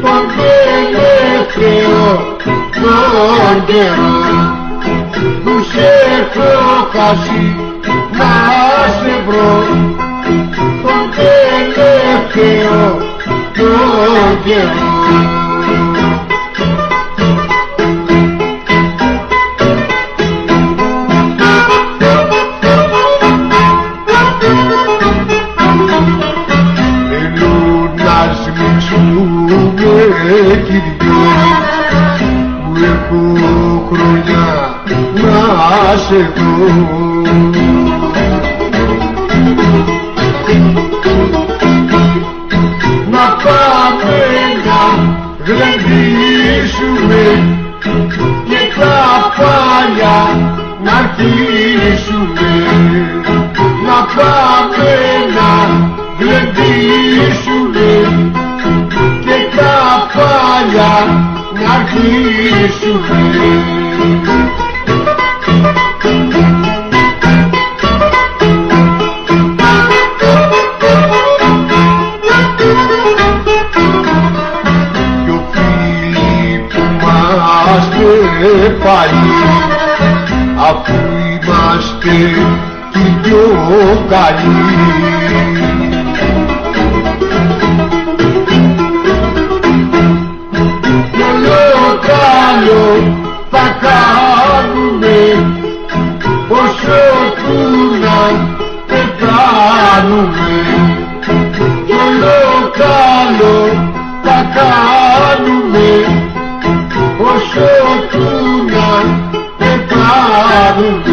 τον τελευταίο τον καιρό που σε έχω χάσει να σε βρω, τον τελευταίο τον καιρό. Που έχω χρόνια να σε δω, να πάμε να γλεντήσουμε και τα παλιά να αρχίσουμε, να πάμε να γλεντήσουμε και τα παλιά να αρχίσουμε. Δυο φίλοι που είμαστε πάλι, αφού είμαστε οι δυο καλοί, θα κάνουμε όσο που να πεθάνουμε, κι όλο καλό θα κάνουμε όσο που να πεθάνουμε.